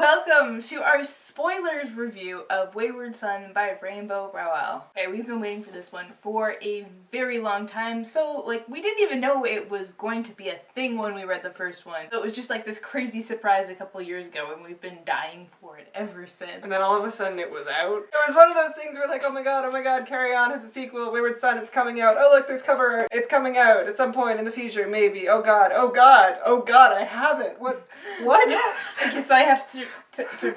Welcome to our spoilers review of Wayward Son by Rainbow Rowell. Okay, we've been waiting for this one for a very long time, so we didn't even know it was going to be a thing when we read the first one. So it was just this crazy surprise a couple years ago, and we've been dying for it ever since. And then all of a sudden it was out. It was one of those things where oh my god, Carry On has a sequel, Wayward Son is coming out. Oh look, there's cover art. It's coming out at some point in the future, maybe. Oh god, I have it. What? I guess I have to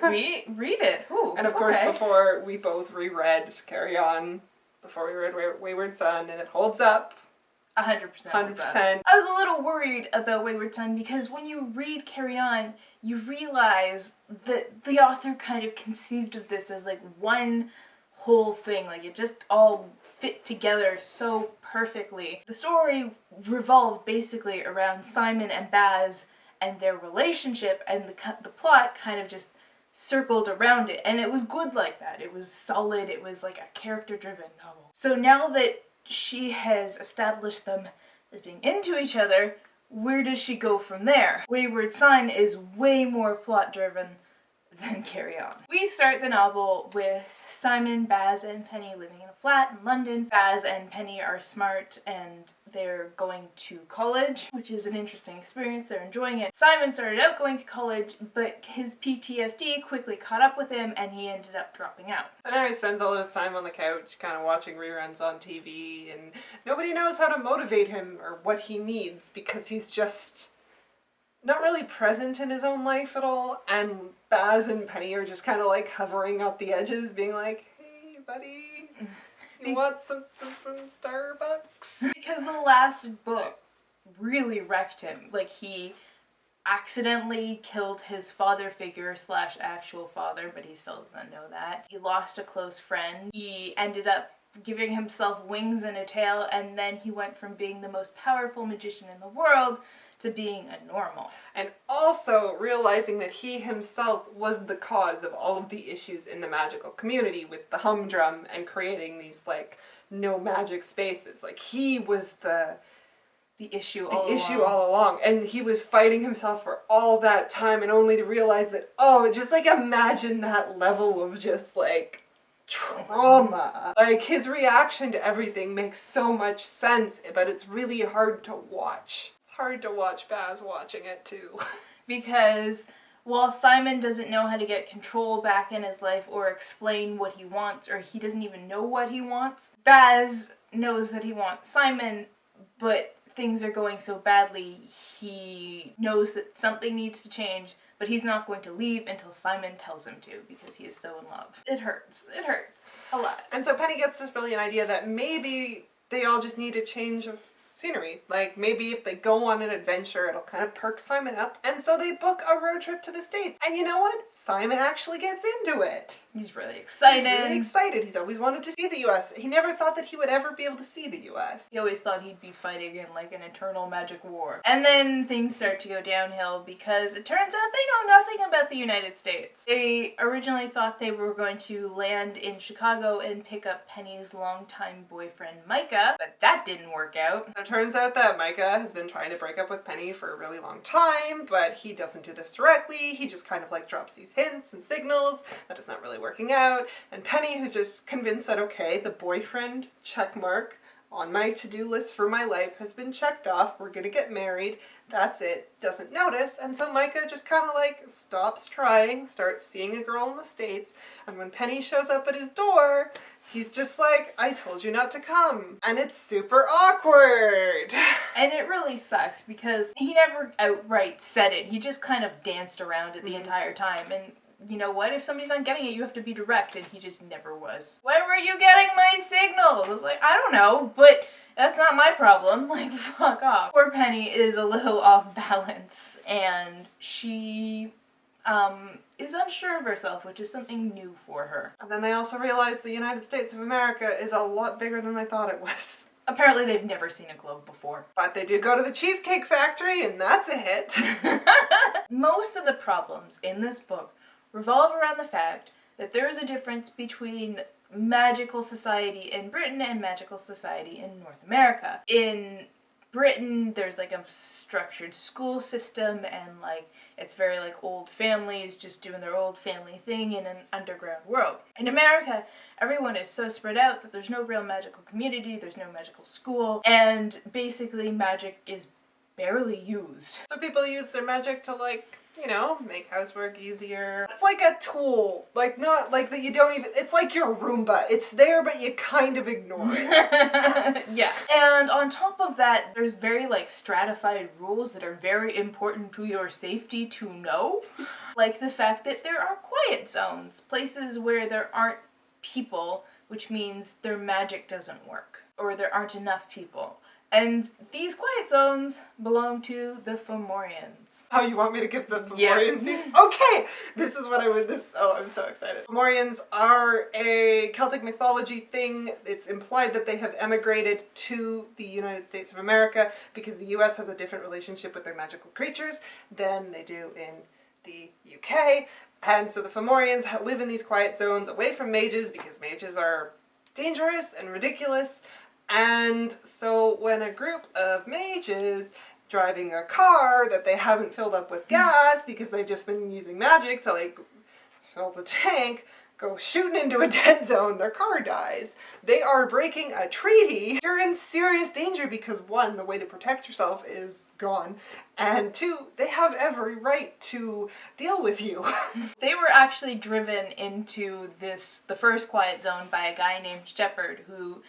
read it. Ooh, and of course, before we both reread Carry On, before we read Wayward Son, and it holds up. 100%. 100%. I was a little worried about Wayward Son because when you read Carry On, you realize that the author kind of conceived of this as one whole thing. It just all fit together so perfectly. The story revolved basically around Simon and Baz and their relationship, and the plot kind of just circled around it, and it was good like that. It was solid. It was like a character-driven novel. So now that she has established them as being into each other, where does she go from there? Wayward Son is way more plot-driven than Carry On. We start the novel with Simon, Baz, and Penny living in a flat in London. Baz and Penny are smart and they're going to college, which is an interesting experience. They're enjoying it. Simon started out going to college, but his PTSD quickly caught up with him and he ended up dropping out. So now he spends all his time on the couch kind of watching reruns on TV, and nobody knows how to motivate him or what he needs because he's just not really present in his own life at all, and Baz and Penny are just kind of hovering at the edges, being like, hey buddy, you want something from Starbucks? Because the last book really wrecked him. He accidentally killed his father figure / actual father, but he still doesn't know that. He lost a close friend. He ended up giving himself wings and a tail, and then he went from being the most powerful magician in the world to being a normal. And also realizing that he himself was the cause of all of the issues in the magical community with the humdrum and creating these no magic spaces. He was the issue all along. And he was fighting himself for all that time, and only to realize that, just imagine that level of just trauma. His reaction to everything makes so much sense, but it's really hard to watch. Hard to watch Baz watching it too. Because while Simon doesn't know how to get control back in his life or explain what he wants, or he doesn't even know what he wants, Baz knows that he wants Simon, but things are going so badly, he knows that something needs to change, but he's not going to leave until Simon tells him to, because he is so in love. It hurts. It hurts a lot. And so Penny gets this brilliant idea that maybe they all just need a change of scenery. Maybe if they go on an adventure, it'll kind of perk Simon up. And so they book a road trip to the States. And you know what? Simon actually gets into it. He's really excited. He's always wanted to see the U.S. He never thought that he would ever be able to see the U.S. He always thought he'd be fighting in an eternal magic war. And then things start to go downhill because it turns out they know nothing about the United States. They originally thought they were going to land in Chicago and pick up Penny's longtime boyfriend Micah, but that didn't work out. It turns out that Micah has been trying to break up with Penny for a really long time, but he doesn't do this directly. He just kind of drops these hints and signals that it's not really working out. And Penny, who's just convinced that, okay, the boyfriend checkmark on my to-do list for my life has been checked off. We're gonna get married. That's it. Doesn't notice. And so Micah just kind of stops trying, starts seeing a girl in the States. And when Penny shows up at his door, he's just I told you not to come. And it's super awkward. And it really sucks because he never outright said it. He just kind of danced around it the entire time. And you know what? If somebody's not getting it, you have to be direct, and he just never was. Why were you getting my signals? I was I don't know, but that's not my problem. Fuck off. Poor Penny is a little off balance, and she is unsure of herself, which is something new for her. And then they also realize the United States of America is a lot bigger than they thought it was. Apparently they've never seen a globe before. But they do go to the Cheesecake Factory, and that's a hit. Most of the problems in this book revolve around the fact that there is a difference between magical society in Britain and magical society in North America. In Britain, there's like a structured school system, and like it's very like old families just doing their old family thing in an underground world. In America, everyone is so spread out that there's no real magical community, there's no magical school, and basically magic is barely used. So people use their magic to, like, you know, make housework easier. It's like a tool. Like, not like that you don't even, it's like your Roomba. It's there, but you kind of ignore it. Yeah. And on top of that, there's very like stratified rules that are very important to your safety to know. Like the fact that there are quiet zones, places where there aren't people, which means their magic doesn't work, or there aren't enough people. And these quiet zones belong to the Fomorians. Oh, you want me to give the Fomorians Yep. these? Okay! This is what I would, oh, I'm so excited. Fomorians are a Celtic mythology thing. It's implied that they have emigrated to the United States of America because the US has a different relationship with their magical creatures than they do in the UK. And so the Fomorians live in these quiet zones away from mages because mages are dangerous and ridiculous. And so when a group of mages driving a car that they haven't filled up with gas because they've just been using magic to like fill the tank, go shooting into a dead zone, their car dies. They are breaking a treaty. You're in serious danger because one, the way to protect yourself is gone, and two, they have every right to deal with you. They were actually driven into the first quiet zone by a guy named Shepard who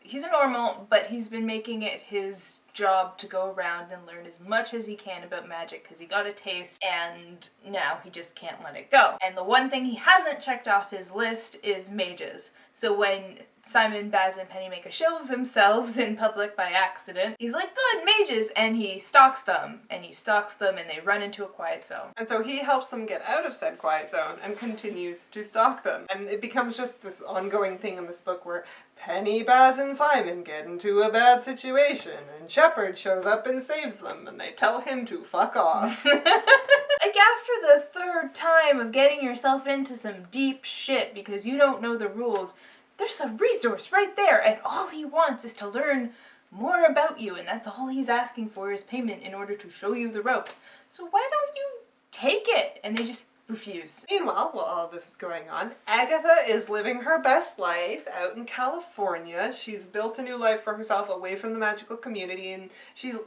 he's a normal, but he's been making it his job to go around and learn as much as he can about magic because he got a taste and now he just can't let it go. And the one thing he hasn't checked off his list is mages. So when Simon, Baz, and Penny make a show of themselves in public by accident, he's like, good, mages, and he stalks them, and they run into a quiet zone. And so he helps them get out of said quiet zone and continues to stalk them. And it becomes just this ongoing thing in this book where Penny, Baz, and Simon get into a bad situation, and Shepard shows up and saves them, and they tell him to fuck off. Like, after the third time of getting yourself into some deep shit because you don't know the rules, there's a resource right there, and all he wants is to learn more about you, and that's all he's asking for is payment in order to show you the ropes. So why don't you take it? And they just refuse. Meanwhile, while all this is going on, Agatha is living her best life out in California. She's built a new life for herself away from the magical community, and she's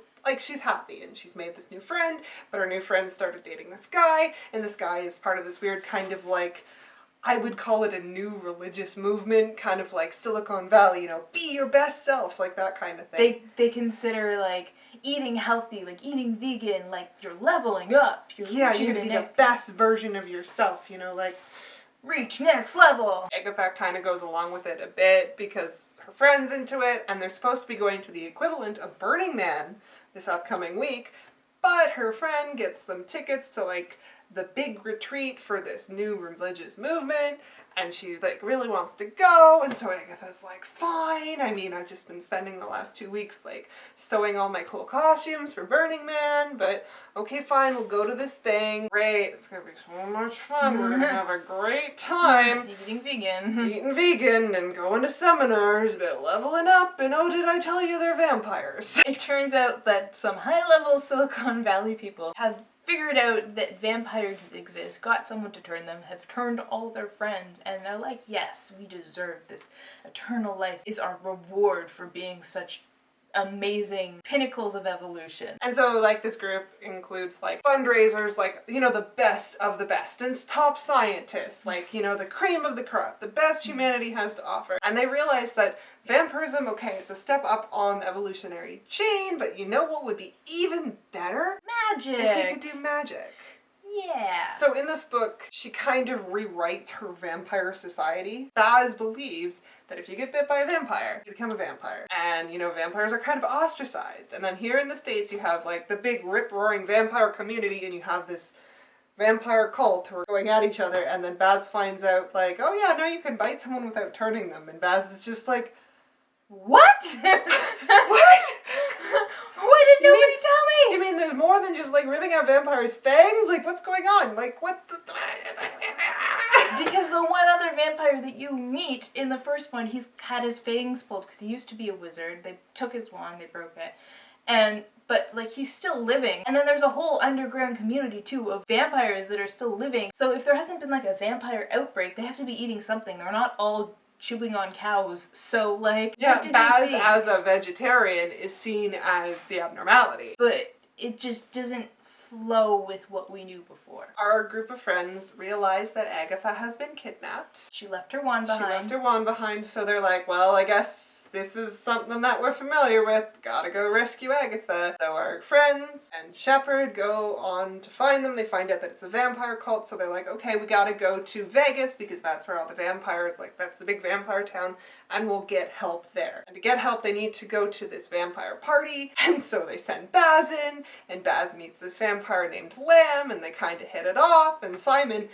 happy, and she's made this new friend, but her new friend started dating this guy, and this guy is part of this weird kind of like, I would call it a new religious movement, kind of like Silicon Valley, you know, be your best self, like that kind of thing. They consider, like, eating healthy, like eating vegan, like you're leveling up. You're you're gonna be the best version of yourself, you know, like, reach next level. Agatha kind of goes along with it a bit because her friend's into it, and they're supposed to be going to the equivalent of Burning Man this upcoming week, but her friend gets them tickets to, like, the big retreat for this new religious movement, and she like really wants to go, and so Agatha's like, fine. I mean, I've just been spending the last 2 weeks like sewing all my cool costumes for Burning Man, but okay, fine, we'll go to this thing. Great, it's gonna be so much fun. We're gonna have a great time. Eating vegan. Eating vegan and going to seminars, but leveling up, and oh, did I tell you they're vampires? It turns out that some high-level Silicon Valley people have figured out that vampires exist, got someone to turn them, have turned all their friends, and they're like, yes, we deserve this. Eternal life is our reward for being such amazing pinnacles of evolution. And so, like, this group includes, like, fundraisers, like, you know, the best of the best, and top scientists, like, you know, the cream of the crop, the best humanity has to offer. And they realize that vampirism, okay, it's a step up on the evolutionary chain, but you know what would be even better? Magic! If we could do magic. Yeah. So in this book, she kind of rewrites her vampire society. Baz believes that if you get bit by a vampire, you become a vampire. And, you know, vampires are kind of ostracized. And then here in the States, you have, like, the big rip-roaring vampire community, and you have this vampire cult who are going at each other, and then Baz finds out, like, oh yeah, no, you can bite someone without turning them. And Baz is just like, what? what? Why did nobody tell me? You mean there's more than just, like, ripping out vampires' fangs? Like, what's going on? Like, what the... Because the one other vampire that you meet in the first one, he's had his fangs pulled because he used to be a wizard. They took his wand, they broke it. But, like, he's still living. And then there's a whole underground community, too, of vampires that are still living. So if there hasn't been, like, a vampire outbreak, they have to be eating something. They're not all chewing on cows. So, like, Yeah, what did Baz they think? as a vegetarian is seen as the abnormality. But it just doesn't flow with what we knew before. Our group of friends realize that Agatha has been kidnapped. She left her wand behind. She left her wand behind, so they're like, well, I guess this is something that we're familiar with. Gotta go rescue Agatha. So our friends and Shepard go on to find them. They find out that it's a vampire cult, so they're like, okay, we gotta go to Vegas because that's where all the vampires, like, that's the big vampire town, and we'll get help there. And to get help, they need to go to this vampire party, and so they send Baz in, and Baz meets this vampire named Lamb, and they kind of hit it off, and Simon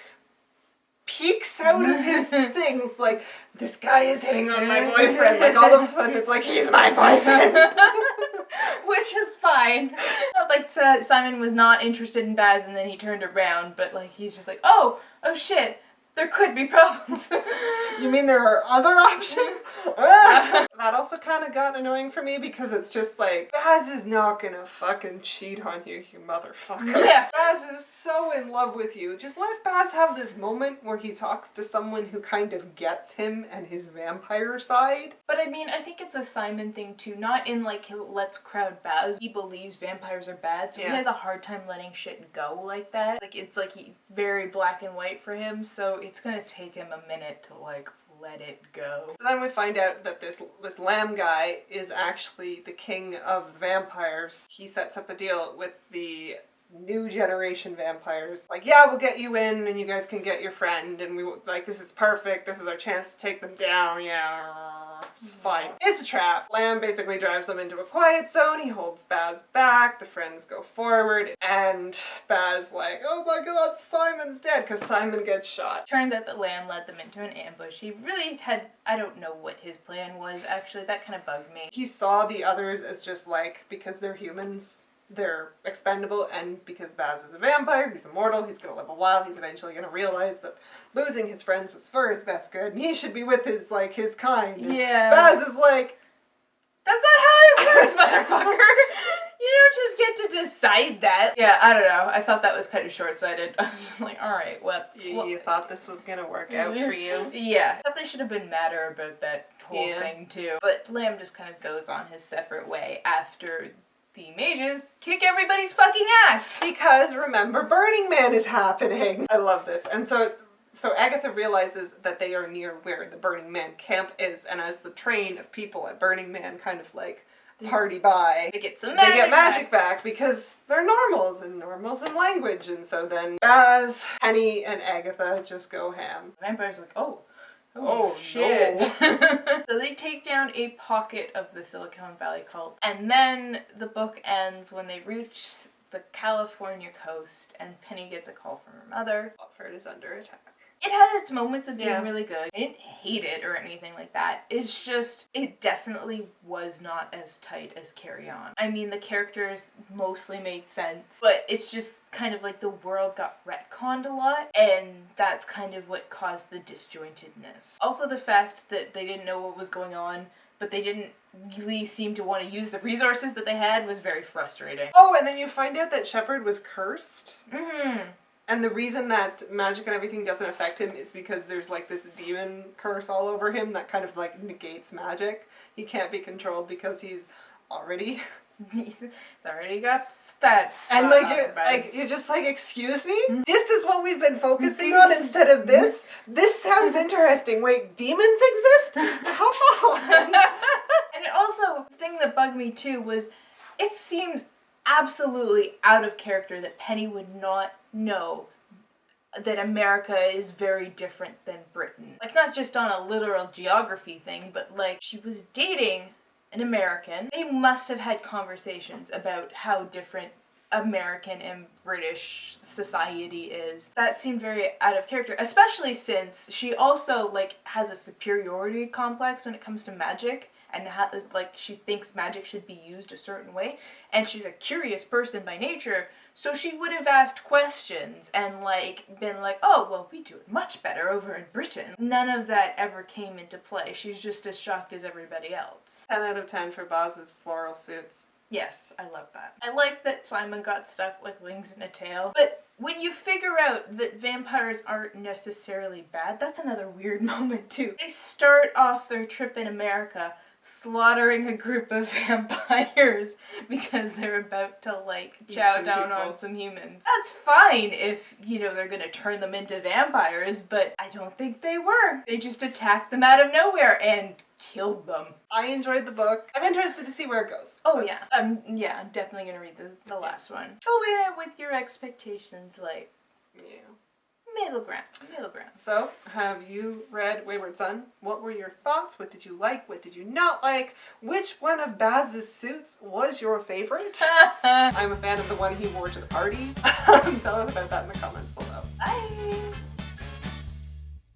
peeks out of his thing, like, this guy is hitting on my boyfriend. Like, all of a sudden, it's like, he's my boyfriend. Which is fine. Like, Simon was not interested in Baz, and then he turned around, but, like, he's just like, oh shit, there could be problems. You mean there are other options? That also kind of got annoying for me because it's just like, Baz is not gonna fucking cheat on you, you motherfucker. Yeah. Baz is so in love with you. Just let Baz have this moment where he talks to someone who kind of gets him and his vampire side. But I mean, I think it's a Simon thing too, not in like, let's crowd Baz. He believes vampires are bad, so he has a hard time letting shit go like that. Like, it's like very black and white for him, so it's gonna take him a minute to like let it go. So then we find out that this Lamb guy is actually the king of vampires. He sets up a deal with the new generation vampires. Like, yeah, we'll get you in and you guys can get your friend and we like, this is perfect. This is our chance to take them down. Yeah, it's fine. It's a trap. Lamb basically drives them into a quiet zone. He holds Baz back. The friends go forward and Baz like, oh my god, Simon's dead, because Simon gets shot. Turns out that Lamb led them into an ambush. He really had, I don't know what his plan was actually. That kind of bugged me. He saw the others as just like, because they're humans, they're expendable, and because Baz is a vampire, he's immortal, he's gonna live a while, he's eventually gonna realize that losing his friends was for his best good, and he should be with his, like, his kind. And yeah. Baz is like, that's not how this works, motherfucker! You don't just get to decide that. Yeah, I don't know. I thought that was kind of short-sighted. I was just like, alright, what? You thought this was gonna work out for you? Yeah. I thought they should have been madder about that whole thing, too. But Lamb just kind of goes on his separate way after the mages kick everybody's fucking ass. Because, remember, Burning Man is happening. I love this. And so Agatha realizes that they are near where the Burning Man camp is, and as the train of people at Burning Man kind of like party by, they get magic back because they're normals and language, and so then Baz, Penny, and Agatha just go ham. The vampire's like, oh shit. No. So they take down a pocket of the Silicon Valley cult, and then the book ends when they reach the California coast and Penny gets a call from her mother. Watford is under attack. It had its moments of being really good. I didn't hate it or anything like that. It's just, it definitely was not as tight as Carry On. I mean, the characters mostly made sense, but it's just kind of like the world got retconned a lot, and that's kind of what caused the disjointedness. Also the fact that they didn't know what was going on, but they didn't really seem to want to use the resources that they had was very frustrating. Oh, and then you find out that Shepard was cursed. Mm-hmm. And the reason that magic and everything doesn't affect him is because there's like this demon curse all over him that kind of like negates magic. He can't be controlled because he's already... He's already got stats. And you're just like, excuse me? This is what we've been focusing on instead of this? This sounds interesting. Wait, demons exist? Come on! And also, the thing that bugged me too was, it seems absolutely out of character that Penny would not know that America is very different than Britain. Like, not just on a literal geography thing, but like, she was dating an American. They must have had conversations about how different American and British society is. That seemed very out of character, especially since she also like has a superiority complex when it comes to magic, and like she thinks magic should be used a certain way, and she's a curious person by nature, so she would have asked questions and like been like, oh well, we do it much better over in Britain. None of that ever came into play. She's just as shocked as everybody else. 10 out of 10 for Baz's floral suits. Yes, I love that. I like that Simon got stuck with wings and a tail, but when you figure out that vampires aren't necessarily bad, that's another weird moment too. They start off their trip in America slaughtering a group of vampires because they're about to like chow down on some humans. That's fine if, you know, they're gonna turn them into vampires, but I don't think they were. They just attacked them out of nowhere and killed them. I enjoyed the book. I'm interested to see where it goes. Oh yeah. I'm definitely gonna read the last one. Go in it with your expectations like middle ground. So, have you read Wayward Son? What were your thoughts? What did you like? What did you not like? Which one of Baz's suits was your favorite? I'm a fan of the one he wore to the party. Tell us about that in the comments below. Bye!